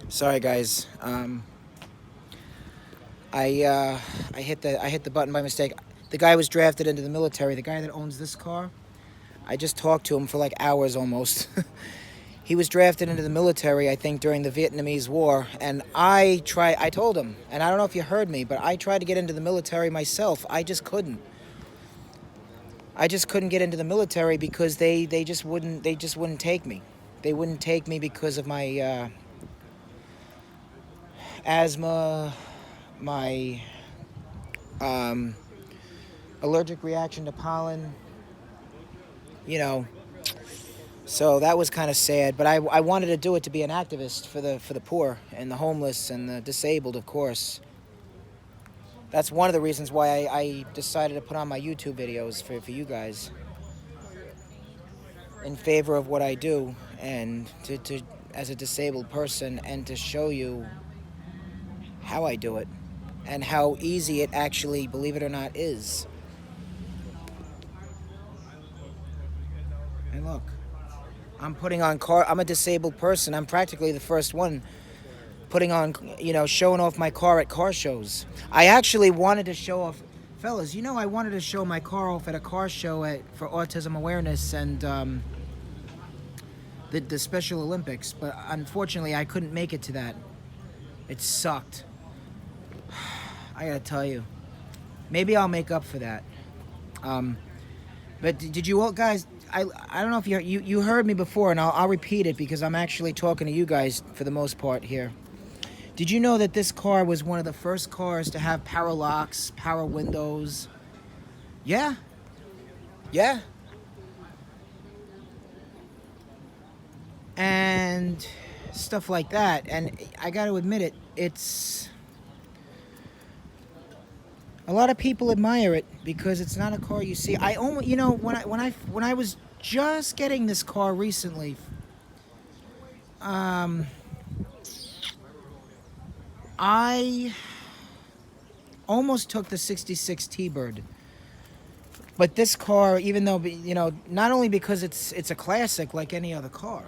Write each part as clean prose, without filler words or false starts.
Sorry, guys. I hit the button by mistake. The guy was drafted into the military. The guy that owns this car. I just talked to him for like hours almost. He was drafted into the military, I think, during the Vietnamese War, and I told him, and I don't know if you heard me, but I tried to get into the military myself. I just couldn't. I just couldn't get into the military because they just wouldn't take me. They wouldn't take me because of my asthma, my um, allergic reaction to pollen, you know. So that was kind of sad, but I wanted to do it to be an activist for the poor and the homeless and the disabled, of course. That's one of the reasons why I decided to put on my YouTube videos for you guys in favor of what I do and to as a disabled person and to show you how I do it and how easy it actually, believe it or not, is. And look, I'm a disabled person. I'm practically the first one putting on, showing off my car at car shows. I actually wanted to show off, fellas, I wanted to show my car off at a car show for autism awareness and the Special Olympics, but unfortunately I couldn't make it to that. It sucked. I gotta tell you. Maybe I'll make up for that. But did you all guys? I don't know if you heard me before, and I'll repeat it because I'm actually talking to you guys for the most part here. Did you know that this car was one of the first cars to have power locks, power windows? Yeah, yeah. And stuff like that. And I got to admit it's a lot of people admire it because it's not a car you see. I almost, when I was just getting this car recently, I almost took the 66 T-Bird. But this car, even though, not only because it's a classic like any other car,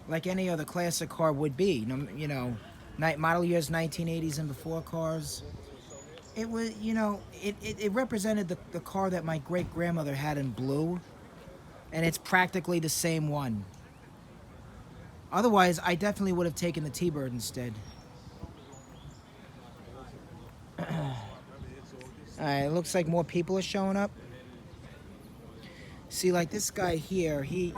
like any other classic car would be, model years 1980s and before cars. It was, it represented the car that my great-grandmother had in blue, and it's practically the same one. Otherwise, I definitely would have taken the T-Bird instead. Alright, it looks like more people are showing up. See, like this guy here, he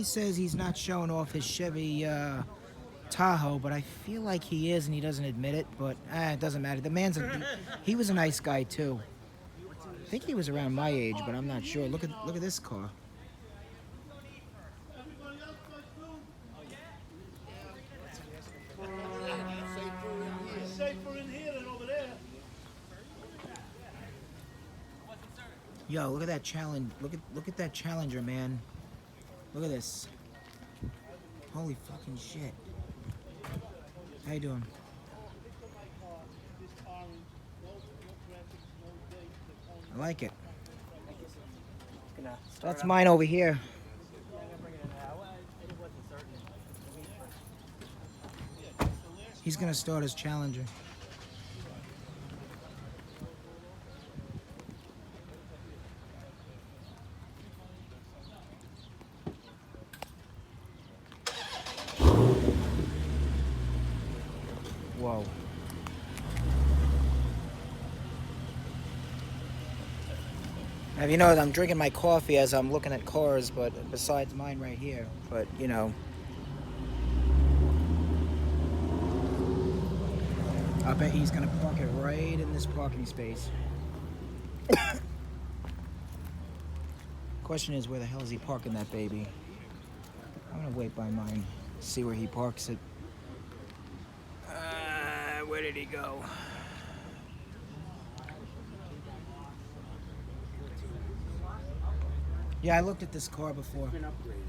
says he's not showing off his Chevy Tahoe, but I feel like he is, and he doesn't admit it. But it doesn't matter. The he was a nice guy too. I think he was around my age, but I'm not sure. Look at this car. Yo, look at that challenge. Look at that Challenger, man. Look at this. Holy fucking shit. How you doing? I like it. That's mine over here. He's gonna start his Challenger. Whoa. Now, you know, I'm drinking my coffee as I'm looking at cars, but besides mine right here. But, I bet he's gonna park it right in this parking space. Question is, where the hell is he parking that baby? I'm gonna wait by mine, see where he parks it. Where did he go? Yeah, I looked at this car before. It's been upgraded.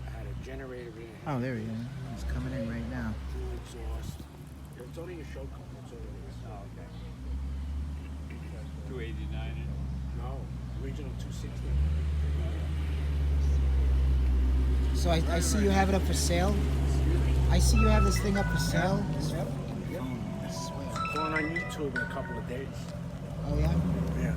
I had a generator in it. Oh, there he is. He's coming in right now. Dual exhaust. It's only a show car. That's all it is. Oh, okay. 289. No, original 260. So I see you have it up for sale. I see you have this thing up for sale. Yep. I swear. Going on YouTube in a couple of days. Oh yeah. Yeah.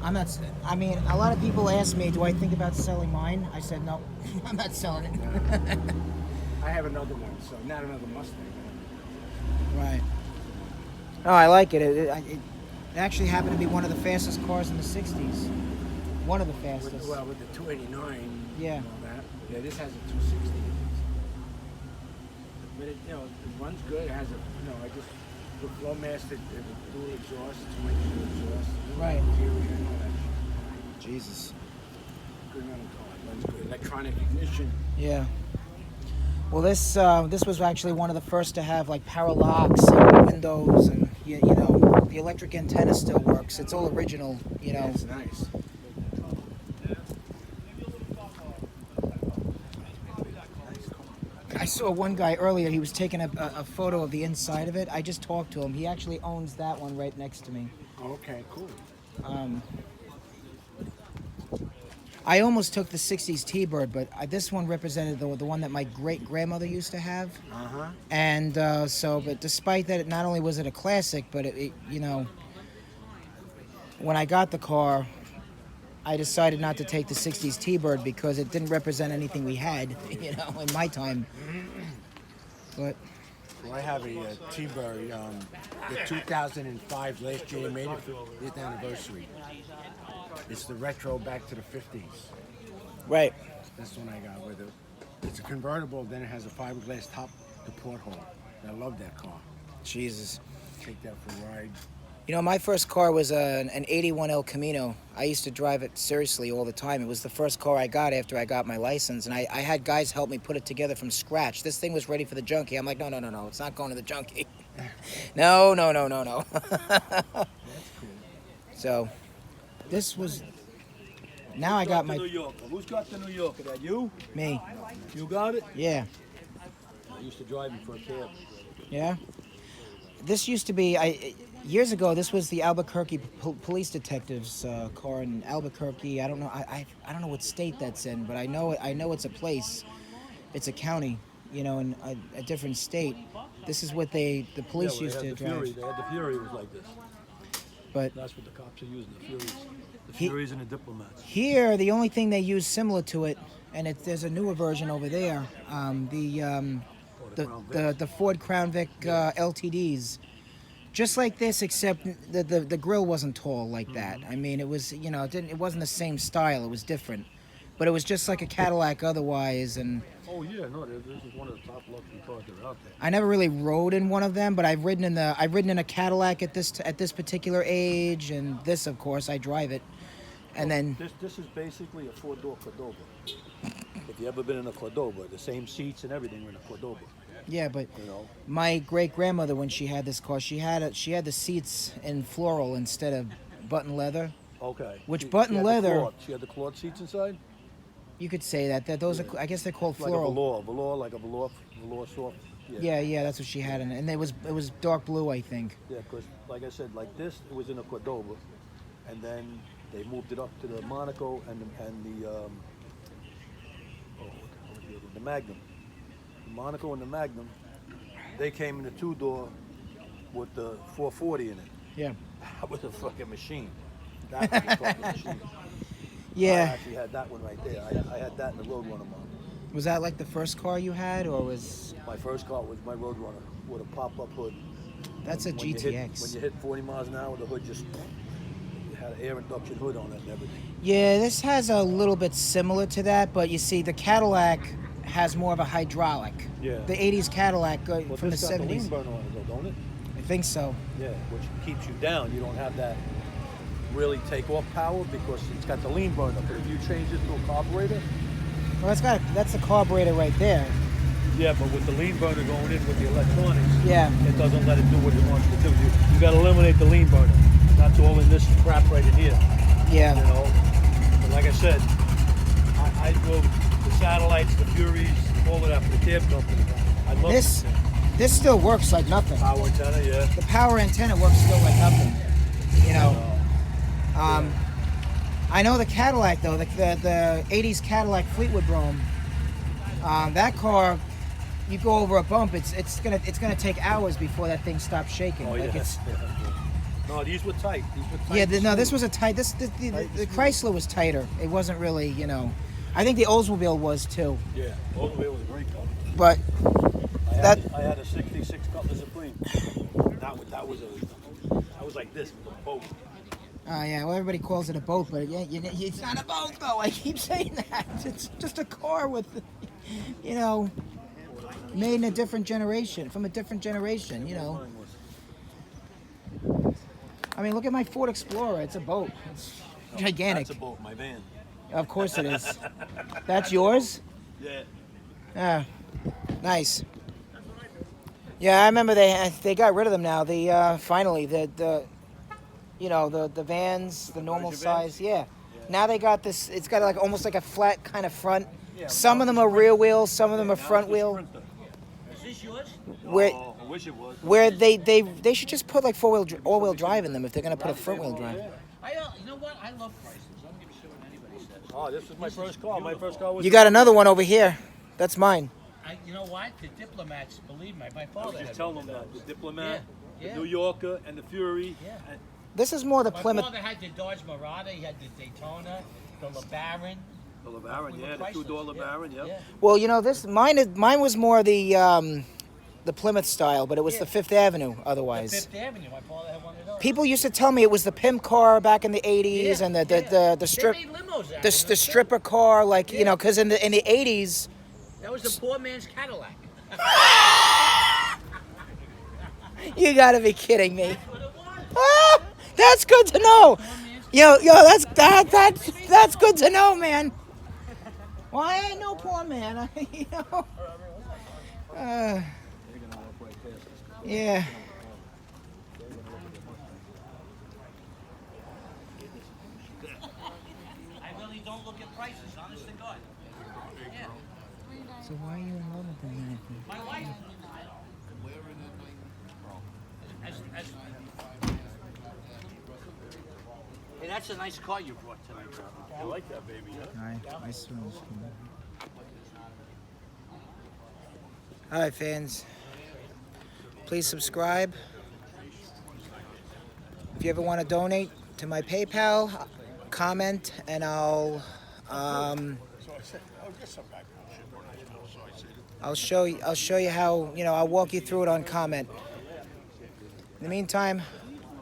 I'm not. I mean, a lot of people ask me, do I think about selling mine? I said no. I'm not selling it. I have another one, so not another Mustang. Right. Oh, I like it. It actually happened to be one of the fastest cars in the '60s. One of the fastest. With the 289. Yeah. And all that. Yeah, this has a 260. But it runs good. It has the Flowmaster, dual exhaust, 2-inch exhaust. Right. Interior and all that shit. Jesus. Good running car. It runs good. Electronic ignition. Yeah. Well, this was actually one of the first to have like power locks and windows, and you know, the electric antenna still works. It's all original, you know. Yeah, it's nice. I saw one guy earlier. He was taking a photo of the inside of it. I just talked to him. He actually owns that one right next to me. Okay, cool. I almost took the '60s T-Bird, but this one represented the one that my great grandmother used to have. And but despite that, not only was it a classic, but it you know, when I got the car, I decided not to take the '60s T-Bird because it didn't represent anything we had, you know, in my time. But Well, I have a T-Bird, the 2005, last year they made it for 5th anniversary. It's the retro back to the 50s. right. This one I got with it. It's a convertible, then it has a fiberglass top, the porthole. I love that car. Jesus. Take that for a ride. You know, my first car was an '81 El Camino. I used to drive it seriously all the time. It was the first car I got after I got my license, and I had guys help me put it together from scratch. This thing was ready for the junkie. I'm like, no, it's not going to the junkie. No. That's cool. So, this was... Now I got my... New Yorker. Who's got the New Yorker? That you? Me. You got it? Yeah. I used to drive him for a cab. Yeah? This used to be... Years ago, this was the Albuquerque police detective's car in Albuquerque. I don't know. I don't know what state that's in, but I know it's a place. It's a county, you know, in a different state. This is what the police used to drive. Fury. They had the Fury was like this. But That's what the cops are using. The Furies. The He- Furies and the diplomats. here, the only thing they use similar to it, and there's a newer version over there. The Ford Crown Vic LTDs. Just like this, except the grill wasn't tall like that. I mean, it was, you know, it wasn't the same style. It was different, but it was just like a Cadillac otherwise. And Oh yeah, no, this is one of the top luxury cars that are out there. I never really rode in one of them, but I've ridden in a Cadillac at this particular age, and this, of course, I drive it. And then This is basically a four-door Cordoba. If you ever been in a Cordoba, the same seats and everything were in a Cordoba. yeah, but You know. my great grandmother, when she had this car, she had the seats in floral instead of button leather. Okay. Which She button had the leather- cloth. She had the cloth seats inside. You could say that those are, I guess they're called Like floral. a velour, like a velour soft. Yeah, that's what she had in it, and it was dark blue, I think. Yeah, because like I said, like this, it was in a Cordoba, and then they moved it up to the Monaco and the Magnum. The Monaco and the Magnum, they came in the two-door with the 440 in it. Yeah. That was a fucking machine. That was a fucking machine. I Yeah. actually had that one right there. I had that in the Roadrunner model. Was that like the first car you had, or was My first car was my Roadrunner with a pop-up hood. that's a When you hit- GTX? when you hit 40 miles an hour, the hood just had an air induction hood on it and everything. Yeah, this has a little bit similar to that, but you see, the Cadillac has more of a hydraulic. Yeah. The '80s Cadillac Well, from the this got the lean '70s. burner on it though, don't it? I think so. Yeah, which keeps you down. You don't have that really take off power because it's got the lean burner. But if you change it to a carburetor, Well, that's the carburetor right there. yeah, but with the lean burner going in with the electronics, Yeah. it doesn't let it do what it wants to do. You got to eliminate the lean burner. That's all in this crap right in here. Yeah. You know, but like I said, I drove the satellites, the Furies, all of that for the cab company. I love This this still works like nothing. power antenna, yeah. The power antenna works still like nothing. You know. I know the Cadillac though, the '80s Cadillac Fleetwood Brougham. That car, you go over a bump, it's gonna take hours before that thing stops shaking. Oh, like yeah. it's No, these were tight. These were tight. yeah. and No, this smooth. was a tight. The Chrysler was tighter. It wasn't really, you know. I think the Oldsmobile was too, Yeah, all the way was a great car. but I had a 66 Cutlass Supreme. That was like this with a boat. yeah. Well, everybody calls it a boat, but yeah, it's not a boat though. I keep saying that. It's just a car with, you know, made in a different generation, from a different generation. You know. Mine was. I mean, look at my Ford Explorer. It's a boat. It's gigantic. That's a boat, my van. Of course it is. That's yours? Yeah. Yeah. Nice. Yeah, I remember they got rid of them now. The finally the you know the vans, the normal Larger vans? size. Yeah. Now they got this. It's got like almost like a flat kind of front. Yeah, Some now of them it's are a rear wheel. Some of them Yeah, are now front it's a wheel. Sprinter. Is this yours? Where Oh, I wish it was. where they should just put like all wheel drive in them if they're gonna put a front wheel drive. You know what? I love prices. I don't give a shit what anybody says. Oh, this was my first car. My first car was. You got another one over here. That's mine. You know what? The diplomats, believe me, my I father was had just one telling of them that those. the Diplomat, Yeah, the New Yorker, and the Fury. Yeah. And This is more the My Plymouth. father had the Dodge Mirada. He had the Daytona, the LeBaron. the LeBaron, We yeah, were the two-door Chryslers, LeBaron, yeah. yeah. Well, you know this. Mine was more the Plymouth style, but it was Yeah. the Fifth Avenue. The Otherwise, Fifth Avenue. My father had one of those. people used to tell me it was the pimp car back in the '80s, and the strip They made limos out the, of them, the too. stripper car, like you Yeah. know, because in the '80s. That was the poor man's Cadillac. You gotta be kidding me. That's what it was. Ah, that's good to know. Yo, that's good to know, man. Well, I ain't no poor man. You know. Yeah. I really don't look at prices, honest to God. Yeah. So why are you in love with him? My wife. That's- Hey, that's a nice car you brought tonight, bro. I like that baby, huh? I smells All right, fans. Please subscribe. If you ever want to donate to my PayPal, comment, and I'll show you how, you know, I'll walk you through it on comment. In the meantime,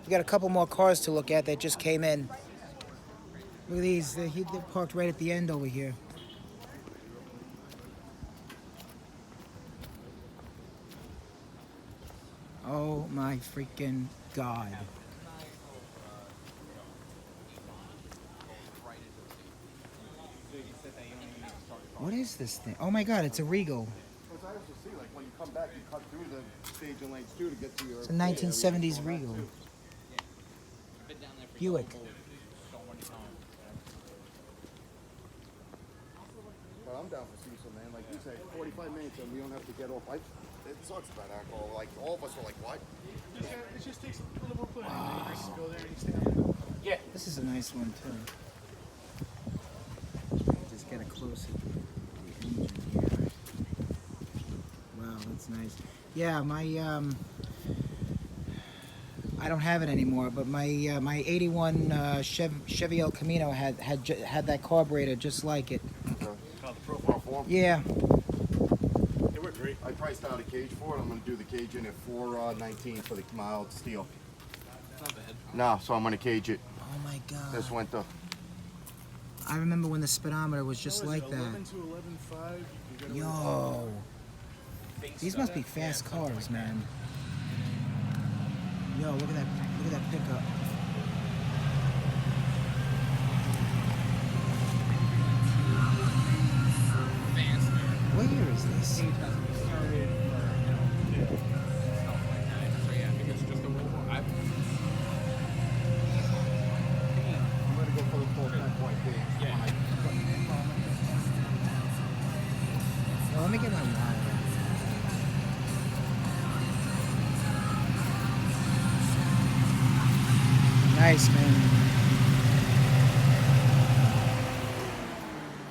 we got a couple more cars to look at that just came in. Look at these. They're parked right at the end over here. Oh my freaking God. What is this thing? Oh my God, it's a Regal. Because I used to see, like, when you come back, you cut through the stage and lanes too to get to your. It's a 1970s Regal. Buick. But I'm down for Cecil, man. Like you say, 45 minutes and we don't have to get off. It sucks about alcohol. Like, all of us are like, what? It just takes a little more pudding. You just go there and you stand. Yeah. This is a nice one too. Just get a closer to the engine here. Wow, that's nice. Yeah, my I don't have it anymore, but my my '81 Chevy El Camino had that carburetor just like it. Profile form. Yeah. They were great. I priced out a cage for it. I'm going to do the cage in at 419 for the mild steel. Not bad. No, so I'm going to cage it Oh my God. this winter. I remember when the speedometer was just What was like it, 11 that. to 11.5. You gotta Yo. These must be fast cars, man. Yo, look at that pickup. What year is this? I'm going to go for the full 10-point cage. Well, let me get my wallet. Nice, man.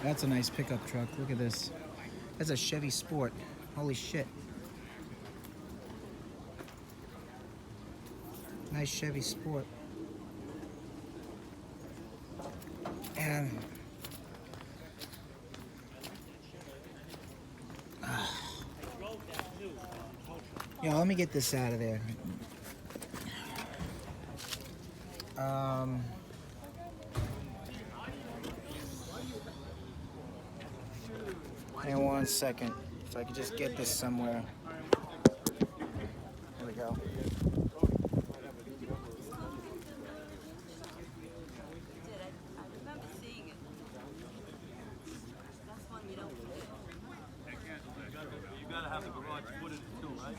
That's a nice pickup truck. Look at this. That's a Chevy Sport. Holy shit. Nice Chevy Sport. And yeah, let me get this out of there. Hang on 1 second. If I could just get this somewhere. There we go. I remember seeing it. That's one you don't forget. You gotta have the garage footage too, right?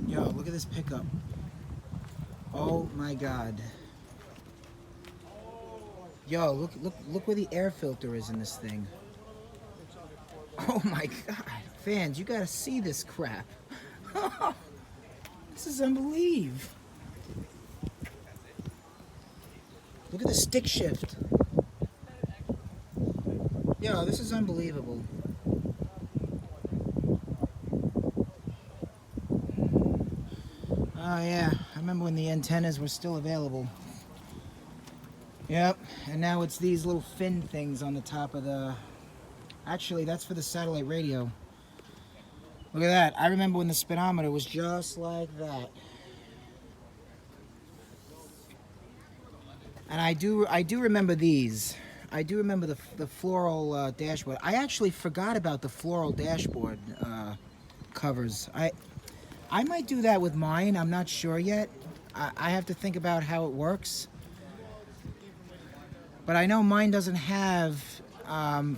Yo, look at this pickup. Oh my god. Yo, look where the air filter is in this thing. Oh my god. Fans, you gotta see this crap. This is unbelievable. Look at the stick shift. Yo, this is unbelievable. Oh yeah, I remember when the antennas were still available. Yep, and now it's these little fin things on the top of the... Actually, that's for the satellite radio. Look at that. I remember when the speedometer was just like that. And I do remember these. I do remember the floral dashboard. I actually forgot about the floral dashboard covers. I might do that with mine. I'm not sure yet. I have to think about how it works. But I know mine doesn't have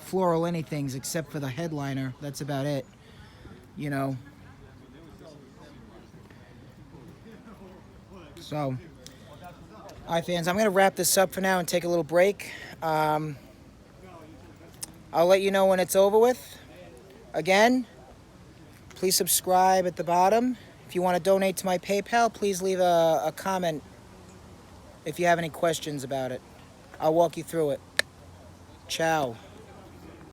floral anythings except for the headliner. That's about it. You know. So, alright fans, I'm going to wrap this up for now and take a little break. I'll let you know when it's over with. Again, please subscribe at the bottom. If you want to donate to my PayPal, please leave a comment if you have any questions about it. I'll walk you through it. Ciao.